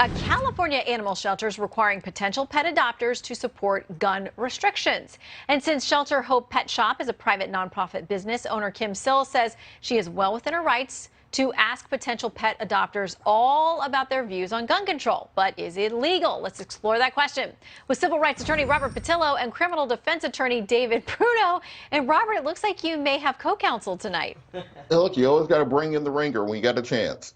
A California animal shelter is requiring potential pet adopters to support gun restrictions. And since Shelter Hope Pet Shop is a private nonprofit business, owner Kim Sill says she is well within her rights to ask potential pet adopters all about their views on gun control. But is it legal? Let's explore that question with civil rights attorney Robert Patillo and criminal defense attorney David Bruno. And Robert, it looks like you may have co-counsel tonight. Look, you always got to bring in the ringer when you got a chance.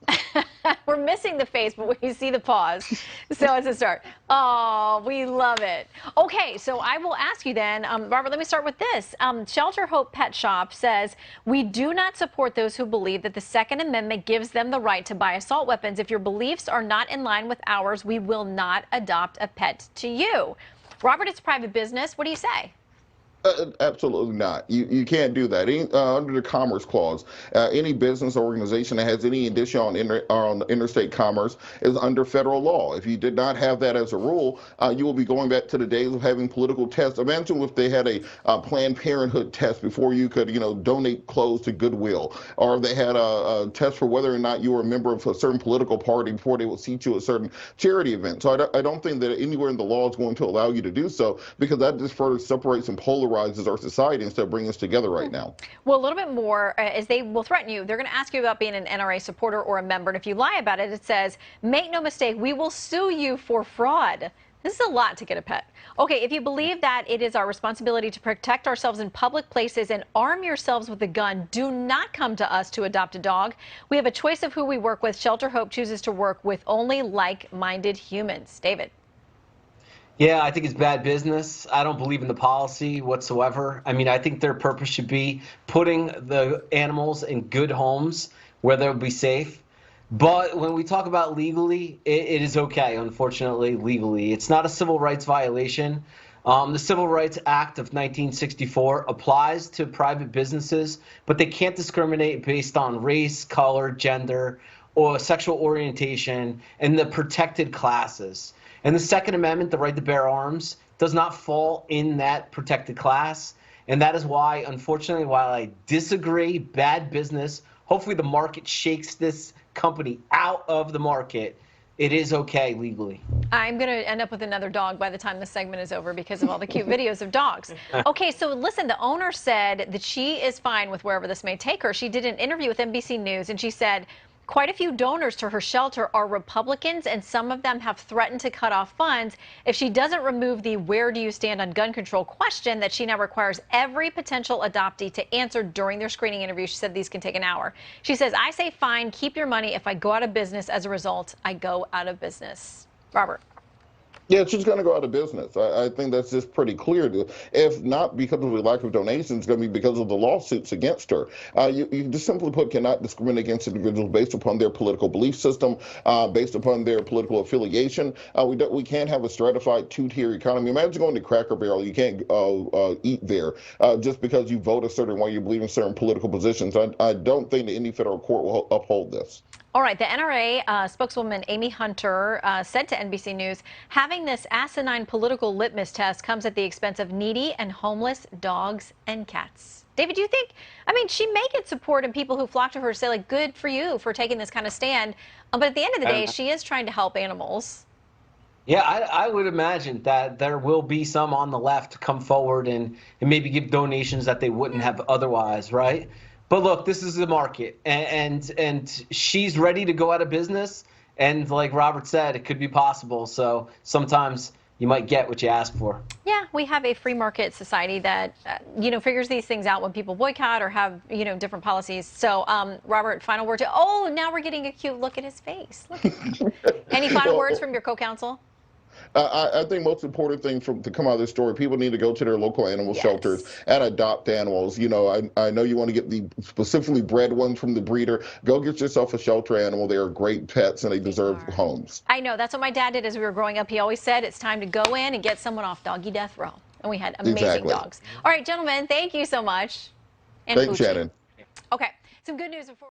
We're missing the face, but we see the paws. So it's a start. Oh, we love it. Okay, so I will ask you then, Robert, let me start with this. Shelter Hope Pet Shop says, we do not support those who believe that the Second Amendment gives them the right to buy assault weapons. If your beliefs are not in line with ours, we will not adopt a pet to you. Robert, it's private business. What do you say? Absolutely not. You can't do that. Under the Commerce Clause, any business or organization that has any indicia on interstate commerce is under federal law. If you did not have that as a rule, you will be going back to the days of having political tests. Imagine if they had a Planned Parenthood test before you could, donate clothes to Goodwill, or if they had a test for whether or not you were a member of a certain political party before they would seat you at a certain charity event. So I don't think that anywhere in the law is going to allow you to do so, because that just further separates and polarizes our society instead of bringing us together right now. Well, a little bit more, as they will threaten you. They're going to ask you about being an NRA supporter or a member. And if you lie about it, it says, make no mistake, we will sue you for fraud. This is a lot to get a pet. Okay, if you believe that it is our responsibility to protect ourselves in public places and arm yourselves with a gun, do not come to us to adopt a dog. We have a choice of who we work with. Shelter Hope chooses to work with only like-minded humans. David. Yeah, I think it's bad business. I don't believe in the policy whatsoever. I mean, I think their purpose should be putting the animals in good homes where they'll be safe. But when we talk about legally, it is okay, unfortunately, legally. It's not a civil rights violation. The Civil Rights Act of 1964 applies to private businesses, but they can't discriminate based on race, color, gender, or sexual orientation and the protected classes. And the Second Amendment, the right to bear arms, does not fall in that protected class. And that is why, unfortunately, while I disagree, bad business, hopefully the market shakes this company out of the market. It is okay legally. I'm going to end up with another dog by the time this segment is over because of all the cute videos of dogs. Okay, so listen, the owner said that she is fine with wherever this may take her. She did an interview with NBC News, and she said, quite a few donors to her shelter are Republicans, and some of them have threatened to cut off funds if she doesn't remove the "where do you stand on gun control" question that she now requires every potential adoptee to answer during their screening interview. She said these can take an hour. She says, I say fine, keep your money. If I go out of business as a result, I go out of business. Robert. Yeah, she's going to go out of business. I think that's just pretty clear. If not because of the lack of donations, it's going to be because of the lawsuits against her. You just simply put cannot discriminate against individuals based upon their political belief system, based upon their political affiliation. We can't have a stratified two-tier economy. Imagine going to Cracker Barrel. You can't eat there just because you vote a certain way, you believe in certain political positions. I don't think that any federal court will uphold this. All right, the NRA spokeswoman Amy Hunter said to NBC News, having this asinine political litmus test comes at the expense of needy and homeless dogs and cats. David, do you think, I mean, she may get support and people who flock to her say, like, good for you for taking this kind of stand. But at the end of the day, she is trying to help animals. Yeah, I would imagine that there will be some on the left come forward and maybe give donations that they wouldn't have otherwise, right? But look, this is the market, and she's ready to go out of business. And like Robert said, it could be possible. So sometimes you might get what you ask for. Yeah, we have a free market society that, figures these things out when people boycott or have, different policies. So, Robert, final word now we're getting a cute look at his face. Any final words from your co-counsel? I think most important thing to come out of this story, people need to go to their local animal shelters and adopt animals. I know you want to get the specifically bred ones from the breeder. Go get yourself a shelter animal. They are great pets and they deserve homes. I know. That's what my dad did as we were growing up. He always said it's time to go in and get someone off doggy death row. And we had amazing dogs. All right, gentlemen, thank you so much. Thanks, Shannon. Okay, some good news before.